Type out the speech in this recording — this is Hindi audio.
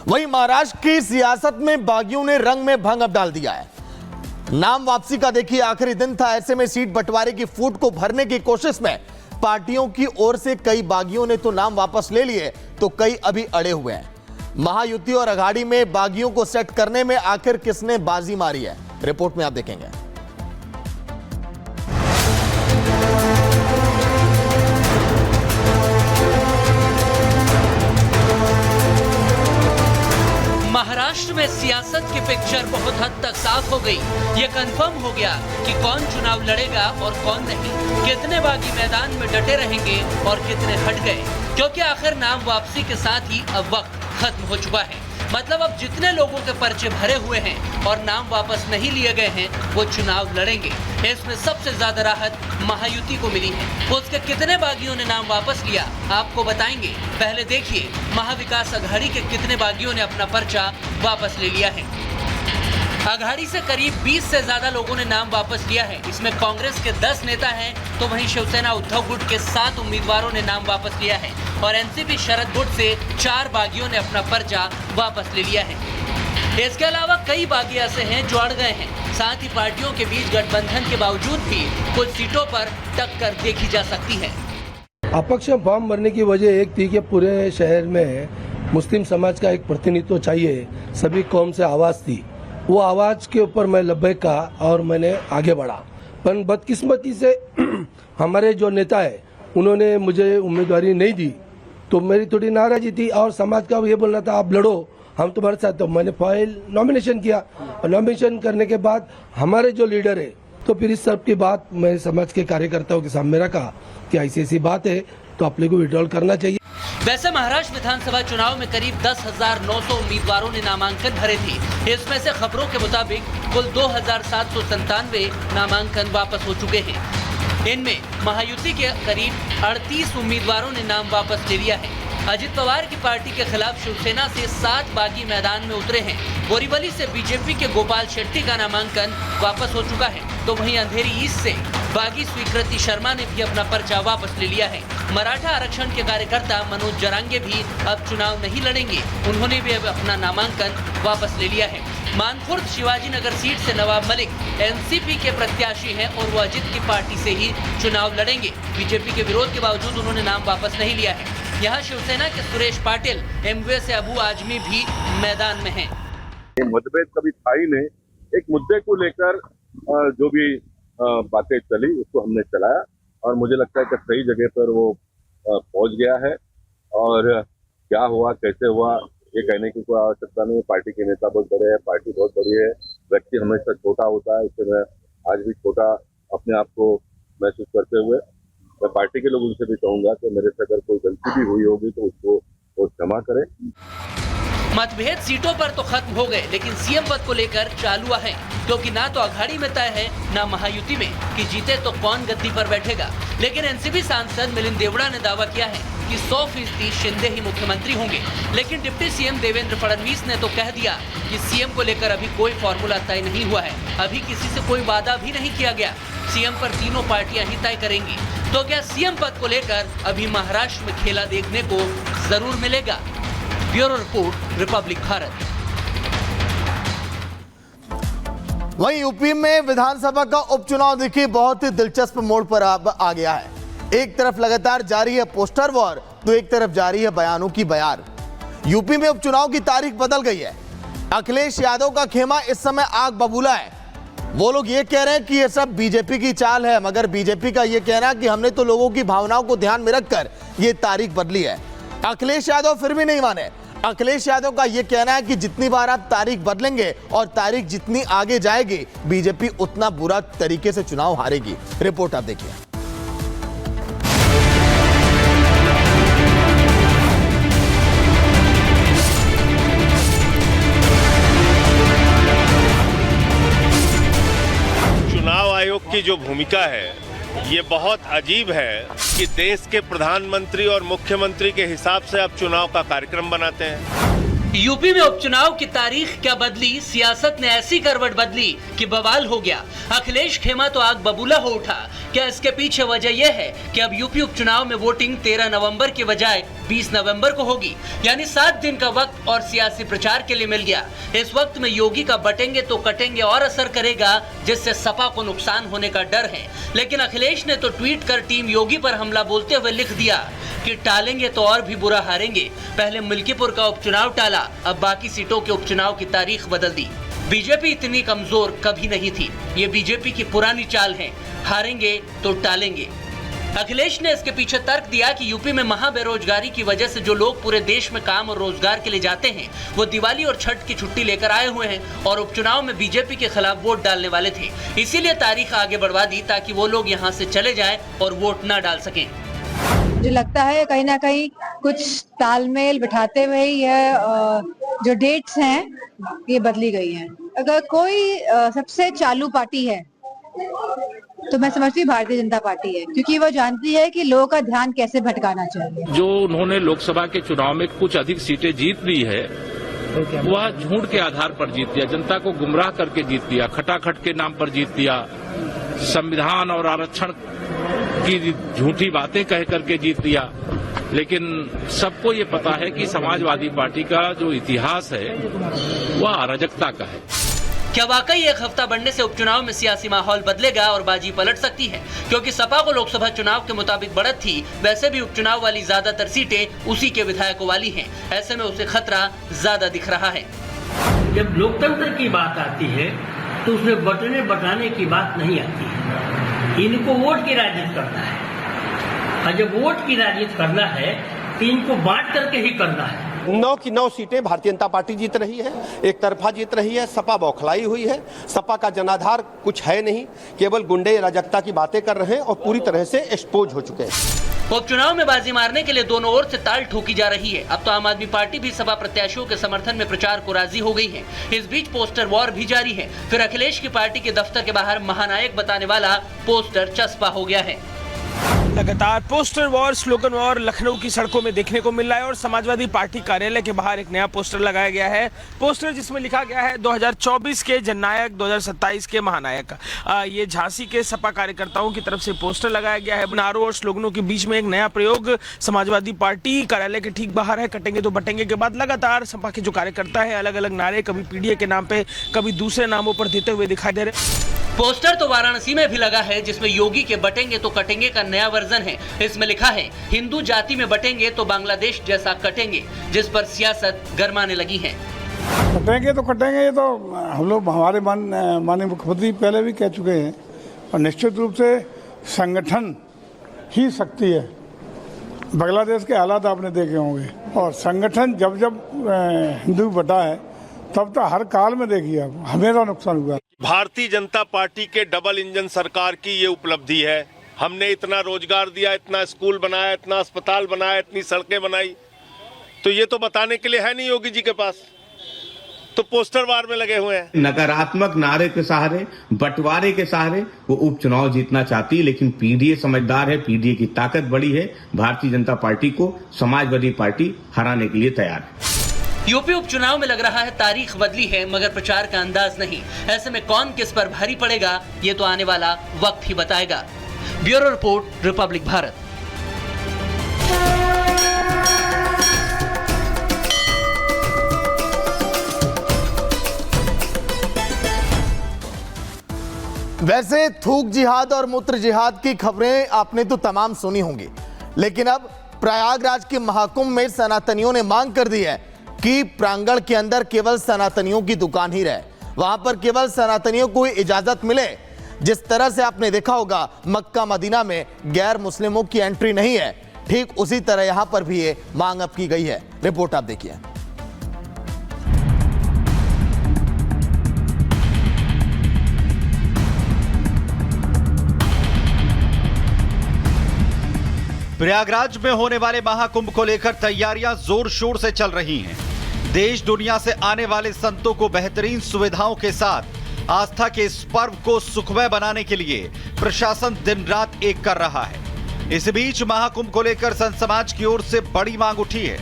वहीं महाराष्ट्र की सियासत में बागियों ने रंग में भंग अब डाल दिया है। नाम वापसी का देखिए आखिरी दिन था, ऐसे में सीट बंटवारे की फूट को भरने की कोशिश में पार्टियों की ओर से कई बागियों ने तो नाम वापस ले लिए तो कई अभी अड़े हुए हैं। महायुति और अघाड़ी में बागियों को सेट करने में आखिर किसने बाजी मारी है, रिपोर्ट में आप देखेंगे। महाराष्ट्र में सियासत की पिक्चर बहुत हद तक साफ हो गई। ये कंफर्म हो गया कि कौन चुनाव लड़ेगा और कौन नहीं, कितने बागी मैदान में डटे रहेंगे और कितने हट गए, क्योंकि आखिर नाम वापसी के साथ ही अब वक्त खत्म हो चुका है। मतलब अब जितने लोगों के पर्चे भरे हुए हैं और नाम वापस नहीं लिए गए हैं वो चुनाव लड़ेंगे। इसमें सबसे ज्यादा राहत महायुति को मिली है। उसके कितने बागियों ने नाम वापस लिया आपको बताएंगे। पहले देखिए महाविकास अघाड़ी के कितने बागियों ने अपना पर्चा वापस ले लिया है। अघाड़ी से करीब 20 से ज्यादा लोगों ने नाम वापस लिया है। इसमें कांग्रेस के 10 नेता हैं तो वहीं शिवसेना उद्धव गुट के 7 उम्मीदवारों ने नाम वापस लिया है और एनसीपी शरद गुट से 4 बागियों ने अपना पर्चा वापस ले लिया है। इसके अलावा कई बागी ऐसे हैं जो अड़ गए हैं। साथ ही पार्टियों के बीच गठबंधन के बावजूद भी कुछ सीटों पर टक्कर देखी जा सकती है। अपक्ष फॉर्म भरने की वजह एक थी कि पूरे शहर में मुस्लिम समाज का एक प्रतिनिधित्व चाहिए, सभी कौम से आवाज थी। वो आवाज के ऊपर मैं लब्बैक कहा और मैंने आगे बढ़ा। पर बदकिस्मती से हमारे जो नेता है उन्होंने मुझे उम्मीदवारी नहीं दी तो मेरी थोड़ी नाराजगी थी और समाज का ये बोलना था आप लड़ो हम तुम्हारे साथ। तो मैंने फाइल नॉमिनेशन किया और नॉमिनेशन करने के बाद हमारे जो लीडर है तो फिर इस सब की बात मैं समाज के कार्यकर्ताओं के सामने रखा कि ऐसी बात है तो आप लोगों को विड्रॉल करना चाहिए। वैसे महाराष्ट्र विधानसभा चुनाव में करीब 10,900 उम्मीदवारों ने नामांकन भरे थे। इसमें से खबरों के मुताबिक कुल 2,797 नामांकन वापस हो चुके हैं। इनमें महायुति के करीब 38 उम्मीदवारों ने नाम वापस ले लिया है। अजित पवार की पार्टी के खिलाफ शिवसेना से 7 बागी मैदान में उतरे हैं। बोरीवली से बीजेपी के गोपाल शेट्टी का नामांकन वापस हो चुका है तो वहीं अंधेरी ईस्ट से बागी स्वीकृति शर्मा ने भी अपना पर्चा वापस ले लिया है। मराठा आरक्षण के कार्यकर्ता मनोज जरांगे भी अब चुनाव नहीं लड़ेंगे, उन्होंने भी अब अपना नामांकन वापस ले लिया है। मानखुर्द शिवाजी नगर सीट से नवाब मलिक एनसीपी के प्रत्याशी हैं और वो अजित की पार्टी से ही चुनाव लड़ेंगे। बीजेपी के विरोध के बावजूद उन्होंने नाम वापस नहीं लिया है। यहाँ शिवसेना के सुरेश पाटिल एमवे से अबू आजमी भी मैदान में हैं। मतभेद कभी था ही नहीं। एक मुद्दे को लेकर जो भी बातें चली उसको हमने चलाया और मुझे लगता है कि सही जगह पर वो पहुंच गया है। और क्या हुआ कैसे हुआ ये कहने की कोई आवश्यकता नहीं। पार्टी के नेता बहुत बड़े हैं, पार्टी बहुत बड़ी है, व्यक्ति हमेशा छोटा होता है। इससे मैं आज भी छोटा अपने आप को महसूस करते हुए मैं पार्टी के लोगों से भी कहूंगा कि मेरे से अगर कोई गलती भी हुई होगी तो उसको वो क्षमा करें। मतभेद सीटों पर तो खत्म हो गए लेकिन सीएम पद को लेकर चालुआ है, क्योंकि ना तो अघाड़ी में तय है ना महायुति में कि जीते तो कौन गद्दी पर बैठेगा। लेकिन एनसीपी सांसद मिलिंद देवड़ा ने दावा किया है कि 100% शिंदे ही मुख्यमंत्री होंगे। लेकिन डिप्टी सीएम देवेंद्र फडणवीस ने तो कह दिया कि सीएम को लेकर अभी कोई फॉर्मूला तय नहीं हुआ है, अभी किसी से कोई वादा भी नहीं किया गया। सीएम पर तीनों पार्टियां ही तय करेंगी। तो क्या सीएम पद को लेकर अभी महाराष्ट्र में खेला देखने को जरूर मिलेगा? Bureau report, Republic Bharat. वहीं यूपी में विधानसभा का उपचुनाव देखिए बहुत ही दिलचस्प मोड़ पर आ गया है। एक तरफ लगातार जारी है पोस्टर वॉर तो एक तरफ जारी है बयानों की बयार। यूपी में उपचुनाव की तारीख बदल गई है। अखिलेश यादव का खेमा इस समय आग बबूला है। वो लोग ये कह रहे हैं कि ये सब बीजेपी की चाल है, मगर बीजेपी का ये कहना है कि हमने तो लोगों की भावनाओं को ध्यान में रखकर ये तारीख बदली है। अखिलेश यादव फिर भी नहीं माने। अखिलेश यादव का यह कहना है कि जितनी बार आप तारीख बदलेंगे और तारीख जितनी आगे जाएगी बीजेपी उतना बुरा तरीके से चुनाव हारेगी। रिपोर्ट आप देखिए। चुनाव आयोग की जो भूमिका है ये बहुत अजीब है कि देश के प्रधानमंत्री और मुख्यमंत्री के हिसाब से अब चुनाव का कार्यक्रम बनाते हैं। यूपी में उपचुनाव की तारीख क्या बदली, सियासत ने ऐसी करवट बदली कि बवाल हो गया। अखिलेश खेमा तो आग बबूला हो उठा क्या इसके पीछे वजह यह है कि अब यूपी उपचुनाव में वोटिंग 13 नवंबर के बजाय 20 नवंबर को होगी, यानी 7 दिन का वक्त और सियासी प्रचार के लिए मिल गया। इस वक्त में योगी का बटेंगे तो कटेंगे और असर करेगा, जिससे सपा को नुकसान होने का डर है। लेकिन अखिलेश ने तो ट्वीट कर टीम योगी पर हमला बोलते हुए लिख दिया कि टालेंगे तो और भी बुरा हारेंगे। पहले मिल्कीपुर का उपचुनाव टाला, अब बाकी सीटों के उपचुनाव की तारीख बदल दी। बीजेपी इतनी कमजोर कभी नहीं थी, ये बीजेपी की पुरानी चाल है, हारेंगे तो टालेंगे। अखिलेश ने इसके पीछे तर्क दिया कि यूपी में महा बेरोजगारी की वजह से जो लोग पूरे देश में काम और रोजगार के लिए जाते हैं वो दिवाली और छठ की छुट्टी लेकर आए हुए हैं और उपचुनाव में बीजेपी के खिलाफ वोट डालने वाले थे, इसीलिए तारीख आगे बढ़वा दी ताकि वो लोग यहाँ से चले जाएं और वोट न डाल सकें। मुझे लगता है कहीं ना कहीं कुछ तालमेल बिठाते हुए ही जो डेट्स हैं ये बदली गई हैं। अगर कोई सबसे चालू पार्टी है तो मैं समझती हूँ भारतीय जनता पार्टी है, क्योंकि वो जानती है कि लोगों का ध्यान कैसे भटकाना चाहिए। जो उन्होंने लोकसभा के चुनाव में कुछ अधिक सीटें जीत ली है, वह झूठ के आधार पर जीत लिया, जनता को गुमराह करके जीत लिया, खटाखट के नाम पर जीत लिया, संविधान और आरक्षण की झूठी बातें कह करके जीत लिया। लेकिन सबको ये पता है कि समाजवादी पार्टी का जो इतिहास है वह अराजकता का है। क्या वाकई एक हफ्ता बढ़ने से उपचुनाव में सियासी माहौल बदलेगा और बाजी पलट सकती है? क्योंकि सपा को लोकसभा चुनाव के मुताबिक बढ़त थी, वैसे भी उपचुनाव वाली ज्यादातर सीटें उसी के विधायकों वाली हैं। ऐसे में उसे खतरा ज्यादा दिख रहा है। जब लोकतंत्र की बात आती है तो उसमें बटने बटाने की बात नहीं आती है। इनको वोट की राजनीति करना है, और जब वोट की राजनीति करना है तो इनको बांट करके ही करना है। 9 की 9 सीटें भारतीय जनता पार्टी जीत रही है, एक तरफा जीत रही है। सपा बौखलाई हुई है, सपा का जनाधार कुछ है नहीं, केवल गुंडे राजकता की बातें कर रहे हैं और पूरी तरह से एक्सपोज हो चुके हैं। उपचुनाव में बाजी मारने के लिए दोनों ओर से ताल ठोकी जा रही है। अब तो आम आदमी पार्टी भी सपा प्रत्याशियों के समर्थन में प्रचार को राजी हो गई है। इस बीच पोस्टर वॉर भी जारी है। फिर अखिलेश की पार्टी के दफ्तर के बाहर महानायक बताने वाला पोस्टर चस्पा हो गया है। लगातार poster war, slogan war Lucknow की सड़कों में देखने को मिल रहा है और समाजवादी पार्टी कार्यालय के बाहर एक नया पोस्टर लगाया गया है। पोस्टर जिसमें लिखा गया है 2024 के जननायक, 2027 के महानायक। ये झांसी के सपा कार्यकर्ताओं की तरफ से पोस्टर लगाया गया है। नारों और स्लोगनों के बीच में एक नया प्रयोग समाजवादी पार्टी कार्यालय के ठीक बाहर है। कटेंगे तो बटेंगे के बाद लगातार सपा के जो कार्यकर्ता है अलग अलग नारे, कभी पीडीए के नाम पे, कभी दूसरे नामों पर देते हुए दिखाई दे रहे। पोस्टर तो वाराणसी में भी लगा है, जिसमें योगी के बटेंगे तो कटेंगे का नया वर्जन है। इसमें लिखा है हिंदू जाति में बटेंगे तो बांग्लादेश जैसा कटेंगे, जिस पर सियासत गरमाने लगी है। कटेंगे तो कटेंगे, ये तो हम लोग हमारे माननीय मुख्यमंत्री पहले भी कह चुके हैं और निश्चित रूप से संगठन ही शक्ति है। बांग्लादेश के हालात आपने देखे होंगे और संगठन जब हिंदू बटा है तब तो हर काल में देखिए आप हमेशा नुकसान हुआ। भारतीय जनता पार्टी के डबल इंजन सरकार की ये उपलब्धि है। हमने इतना रोजगार दिया, इतना स्कूल बनाया, इतना अस्पताल बनाया, इतनी सड़कें बनाई, तो ये तो बताने के लिए है नहीं योगी जी के पास, तो पोस्टर वार में लगे हुए हैं। नकारात्मक नारे के सहारे, बंटवारे के सहारे वो उपचुनाव जीतना चाहती है, लेकिन पीडीए समझदार है, पीडीए की ताकत बड़ी है। भारतीय जनता पार्टी को समाजवादी पार्टी हराने के लिए तैयार है। यूपी उपचुनाव में लग रहा है तारीख बदली है, मगर प्रचार का अंदाज नहीं। ऐसे में कौन किस पर भारी पड़ेगा ये तो आने वाला वक्त ही बताएगा। Bureau report, Republic Bharat. वैसे थूक जिहाद और मूत्र जिहाद की खबरें आपने तो तमाम सुनी होंगी, लेकिन अब प्रयागराज के महाकुंभ में सनातनियों ने मांग कर दी है कि प्रांगण के अंदर केवल सनातनियों की दुकान ही रहे, वहां पर केवल सनातनियों को इजाजत मिले। जिस तरह से आपने देखा होगा मक्का मदीना में गैर मुस्लिमों की एंट्री नहीं है, ठीक उसी तरह यहां पर भी ये मांग अब की गई है। रिपोर्ट आप देखिए। प्रयागराज में होने वाले महाकुंभ को लेकर तैयारियां जोर शोर से चल रही हैं। देश दुनिया से आने वाले संतों को बेहतरीन सुविधाओं के साथ आस्था के इस पर्व को सुखमय बनाने के लिए प्रशासन दिन रात एक कर रहा है। इस बीच महाकुंभ को लेकर संत समाज की ओर से बड़ी मांग उठी है।